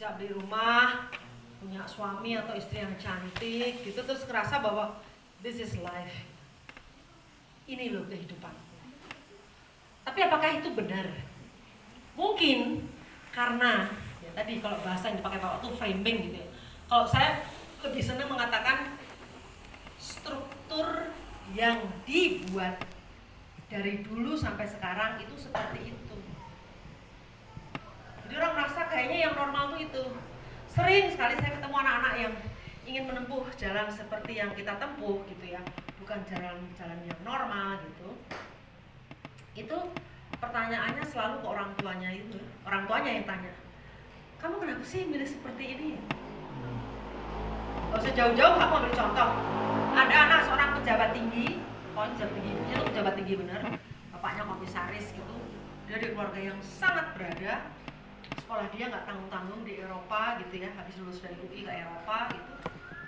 bisa beli rumah, punya suami atau istri yang cantik gitu, terus ngerasa bahwa this is life, ini loh kehidupan. Tapi apakah itu benar? Mungkin karena ya tadi kalau bahasa yang dipakai Bapak itu framing gitu ya. Kalau saya lebih senang mengatakan struktur yang dibuat dari dulu sampai sekarang itu seperti itu. Jadi orang merasa kayaknya yang normal tuh itu. Sering sekali saya ketemu anak-anak yang ingin menempuh jalan seperti yang kita tempuh gitu ya, bukan jalan-jalan yang normal gitu. Itu pertanyaannya selalu ke orang tuanya itu, orang tuanya yang tanya, kamu kenapa sih milih seperti ini? Gak usah jauh-jauh, aku ambil contoh. Ada anak seorang pejabat tinggi, itu pejabat tinggi bener, bapaknya komisaris gitu. Dia dari keluarga yang sangat berada, sekolah dia nggak tanggung-tanggung di Eropa gitu ya, habis lulus dari UI ke Eropa gitu.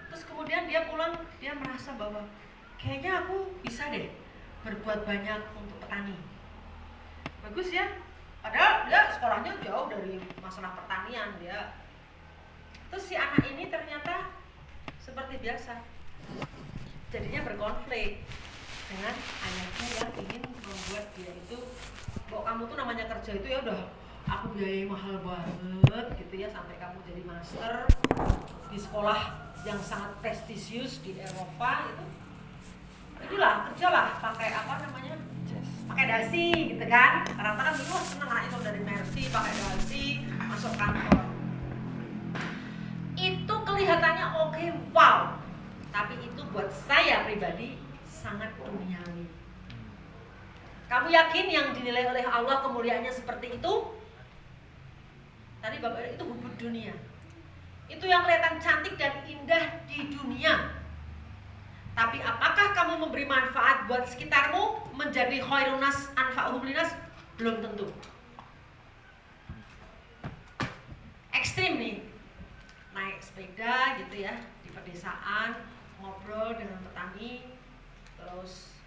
Terus kemudian dia pulang, dia merasa bahwa kayaknya aku bisa deh berbuat banyak untuk petani. Bagus ya, padahal dia sekolahnya jauh dari masalah pertanian dia. Terus si anak ini ternyata seperti biasa, jadinya berkonflik dengan ayahnya yang ingin membuat dia itu, bahwa kamu tuh namanya kerja itu ya udah aku biayai mahal banget gitu ya, sampai kamu jadi master di sekolah yang sangat prestisius di Eropa itu. Itulah kerjalah pakai apa namanya, pakai dasi gitu kan. Rata-rata kan itu seneng anak itu dari Mercy pakai dasi masuk kantor. Itu kelihatannya oke, wow. Tapi itu buat saya pribadi sangat duniawi. Kamu yakin yang dinilai oleh Allah kemuliaannya seperti itu? Tadi Bapak itu hubud dunia. Itu yang kelihatan cantik dan indah di dunia. Tapi apakah kamu memberi manfaat buat sekitarmu, menjadi khairun nas anfa'uhum linnas? Belum tentu. Ekstrim nih, naik sepeda gitu ya di pedesaan, ngobrol dengan petani, terus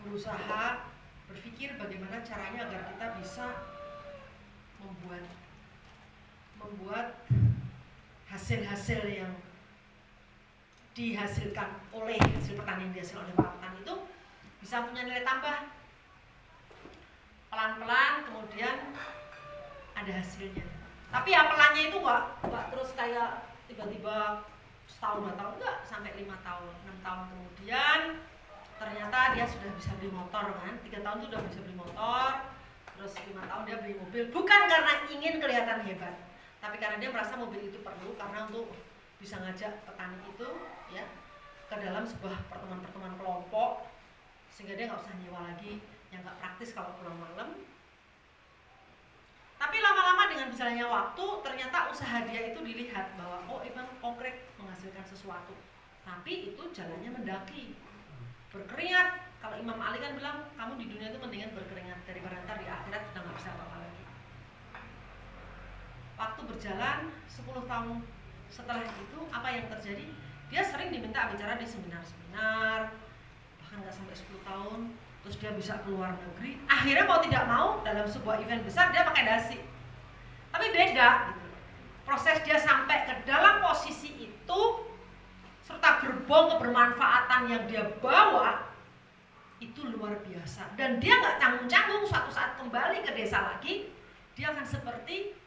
berusaha berpikir bagaimana caranya agar kita bisa membuat hasil-hasil yang dihasilkan oleh hasil pertanian yang dihasilkan oleh para petani itu bisa punya nilai tambah. Pelan-pelan kemudian ada hasilnya. Tapi ya pelannya itu nggak terus kayak tiba-tiba setahun 2 tahun, enggak, sampai 5 tahun 6 tahun kemudian ternyata dia sudah bisa beli motor kan. 3 tahun itu sudah bisa beli motor, terus 5 tahun dia beli mobil, bukan karena ingin kelihatan hebat, tapi karena dia merasa mobil itu perlu karena untuk bisa ngajak petani itu ya ke dalam sebuah pertemuan-pertemuan kelompok, sehingga dia nggak usah nyewa lagi yang nggak praktis kalau pulang malam. Tapi lama-lama dengan berjalannya waktu ternyata usaha dia itu dilihat bahwa oh memang konkret menghasilkan sesuatu, tapi itu jalannya mendaki, berkeringat. Kalau Imam Ali kan bilang kamu di dunia itu mendingan berkeringat daripada ntar di akhirat sudah nggak bisa apa-apa lagi. Waktu berjalan 10 tahun setelah itu apa yang terjadi? Dia sering diminta bicara di seminar-seminar, bahkan nggak sampai 10 tahun. Terus dia bisa keluar negeri. Akhirnya mau tidak mau dalam sebuah event besar dia pakai dasi. Tapi beda gitu. Proses dia sampai ke dalam posisi itu serta gerbong kebermanfaatan yang dia bawa itu luar biasa. Dan dia nggak canggung-canggung suatu saat kembali ke desa lagi, dia akan seperti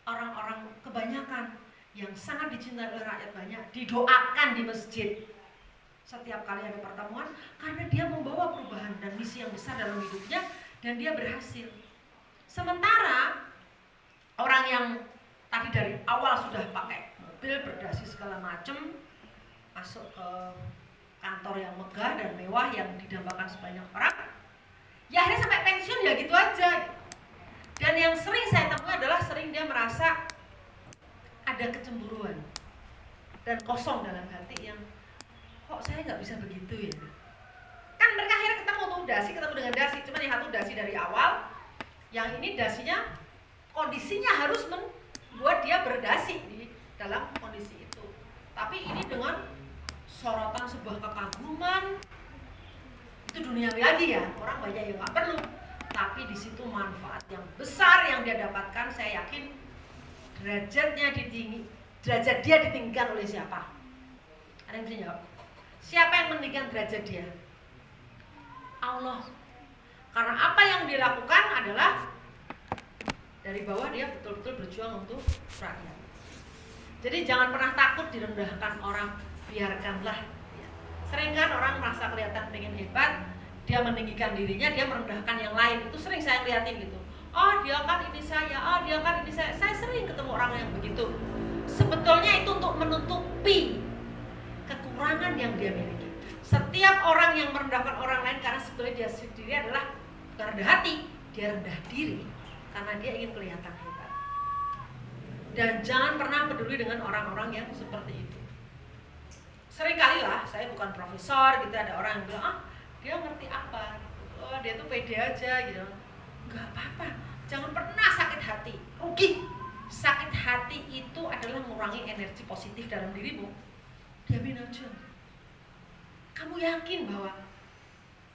orang-orang kebanyakan yang sangat dicintai oleh rakyat banyak, didoakan di masjid setiap kali ada pertemuan, karena dia membawa perubahan dan misi yang besar dalam hidupnya dan dia berhasil. Sementara orang yang tadi dari awal sudah pakai mobil berdasi segala macem, masuk ke kantor yang megah dan mewah yang didambakan sebanyak orang, ya akhirnya sampai pensiun ya gitu aja. Dan yang sering saya temui adalah sering dia merasa ada kecemburuan dan kosong dalam hati yang kok saya nggak bisa begitu ya. Kan mereka akhirnya ketemu dengan dasi, cuman yang satu dasi dari awal, yang ini dasinya kondisinya harus membuat dia berdasi di dalam kondisi itu. Tapi ini dengan sorotan sebuah kekaguman, itu duniawi lagi ya, orang banyak yang nggak perlu. Tapi di situ manfaat yang besar yang dia dapatkan, saya yakin derajat dia ditinggikan oleh siapa? Ada yang bisa jawab? Siapa yang meninggikan derajat dia? Allah. Karena apa yang dilakukan adalah dari bawah dia betul-betul berjuang untuk rakyat. Jadi jangan pernah takut direndahkan orang, biarkanlah. Sering kan orang merasa kelihatan pengen hebat, dia meninggikan dirinya, dia merendahkan yang lain. Itu sering saya lihatin gitu. Oh dia kan ini saya, oh dia kan ini saya. Saya sering ketemu orang yang begitu. Sebetulnya itu untuk menutupi kekurangan yang dia miliki. Setiap orang yang merendahkan orang lain karena sebetulnya dia sendiri adalah bukan rendah hati, dia rendah diri karena dia ingin kelihatan hebat. Dan jangan pernah peduli dengan orang-orang yang seperti itu. Seringkali lah, saya bukan profesor gitu, ada orang yang bilang, ah dia ngerti apa, oh dia tuh pede aja gitu. Gak apa-apa, jangan pernah sakit hati, rugi. Sakit hati itu adalah mengurangi energi positif dalam dirimu. Diamin aja. Kamu yakin bahwa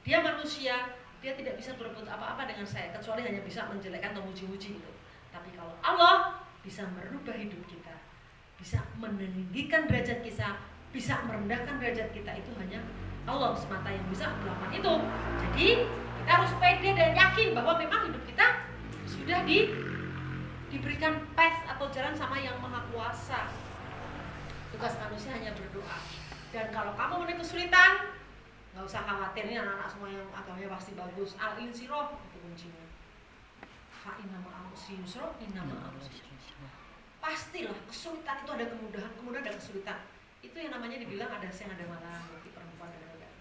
dia manusia, dia tidak bisa berbuat apa-apa dengan saya, kecuali hanya bisa menjelekkan atau muji-muji itu. Tapi kalau Allah bisa merubah hidup kita, bisa meninggikan derajat kita, bisa merendahkan derajat kita, itu hanya Allah semata yang bisa melakukan itu. Jadi kita harus pede dan yakin bahwa memang hidup kita sudah diberikan path atau jalan sama Yang Maha Kuasa. Tugas manusia hanya berdoa. Dan kalau kamu menemui kesulitan, nggak usah khawatir, ini anak-anak semua yang agamanya pasti bagus. Al-insiroh itu kuncinya. Fa'inna ma'al usri yusra, inna ma'al usri yusra. Pastilah kesulitan itu ada kemudahan, kemudahan ada kesulitan. Itu yang namanya dibilang ada siang ada malam bagi perempuan dan anak.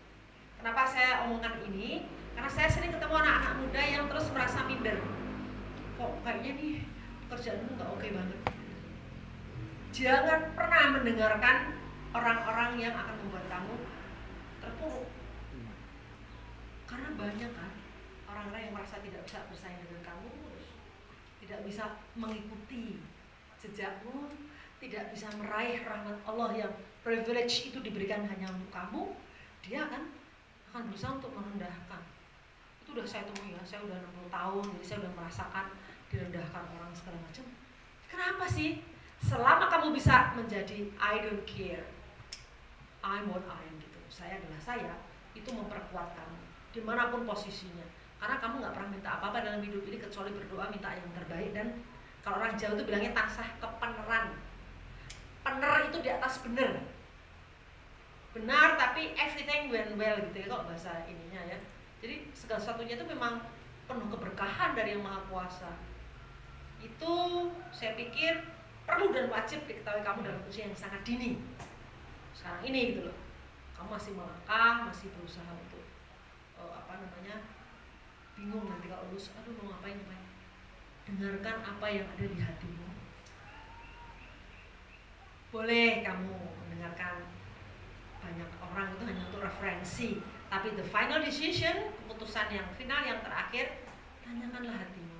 Kenapa saya omongkan ini? Karena saya sering ketemu anak-anak muda yang terus merasa minder. Kok kayaknya nih pekerjaanmu nggak oke banget. Jangan pernah mendengarkan orang-orang yang akan membuat kamu terpuruk. Karena banyak kan orang-orang yang merasa tidak bisa bersaing dengan kamu, tidak bisa mengikuti jejakmu, tidak bisa meraih rahmat Allah yang privilege itu diberikan hanya untuk kamu. Dia akan berusaha untuk merendahkan. Itu udah saya temui ya, saya udah 60 tahun, jadi saya udah merasakan direndahkan orang segala macam. Kenapa sih? Selama kamu bisa menjadi I don't care, I'm what I am gitu, saya adalah saya, itu memperkuat kamu dimanapun posisinya. Karena kamu gak pernah minta apa-apa dalam hidup ini kecuali berdoa minta yang terbaik. Dan kalau orang Jawa itu bilangnya tansah kepeneran. Pener itu di atas bener, benar tapi everything went well gitu ya kalau bahasa ininya ya. Jadi segala sesuatunya itu memang penuh keberkahan dari Yang Maha Kuasa. Itu saya pikir perlu dan wajib diketahui kamu dalam usia yang sangat dini sekarang ini gitu loh. Kamu masih melangkah, masih berusaha untuk bingung nanti kalau lulus, aduh mau ngapain. Dengarkan apa yang ada di hatimu. Boleh kamu mendengarkan banyak orang, itu hanya untuk referensi, tapi the final decision, keputusan yang final, yang terakhir, tanyakanlah hatimu.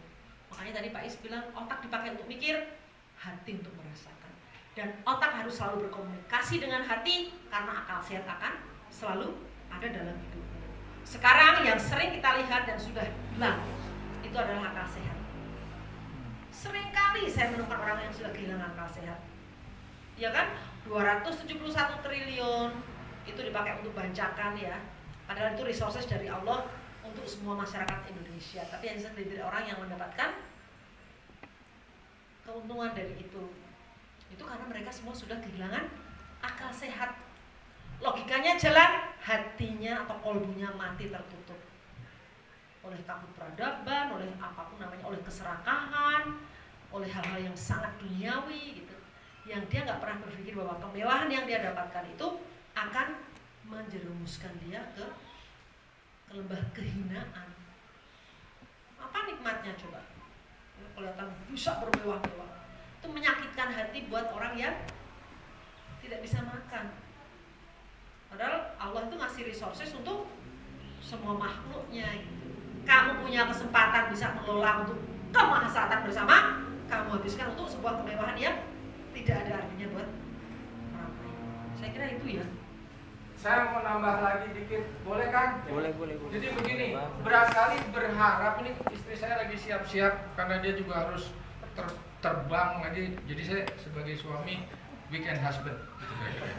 Makanya tadi Pak Is bilang otak dipakai untuk mikir, hati untuk merasakan. Dan otak harus selalu berkomunikasi dengan hati, karena akal sehat akan selalu ada dalam hidupmu. Sekarang yang sering kita lihat dan sudah hilang, itu adalah akal sehat. Seringkali saya menemukan orang yang sudah kehilangan akal sehat. Ya kan? 271 triliun itu dipakai untuk bancakan ya. Padahal itu resources dari Allah untuk semua masyarakat Indonesia. Tapi yang sedikit orang yang mendapatkan keuntungan dari itu. Itu karena mereka semua sudah kehilangan akal sehat. Logikanya jalan, hatinya atau kolbunya mati tertutup oleh takut peradaban, oleh apapun namanya, oleh keserakahan, oleh hal-hal yang sangat duniawi gitu. Yang dia nggak pernah berpikir bahwa kemewahan yang dia dapatkan itu akan menjerumuskan dia ke lembah kehinaan. Apa nikmatnya coba? Kelihatan bisa bermewah-mewah. Itu menyakitkan hati buat orang yang tidak bisa makan. Padahal Allah itu ngasih resources untuk semua makhluknya gitu. Kamu punya kesempatan bisa mengelola untuk kemaslahatan bersama, kamu habiskan untuk sebuah kemewahan yang tidak ada artinya buat orang lain. Saya kira itu ya. Saya mau nambah lagi dikit, boleh kan? Boleh. Jadi begini, berkali berharap, ini istri saya lagi siap-siap karena dia juga harus terbang lagi. Jadi saya sebagai suami weekend husband gitu kira-kira.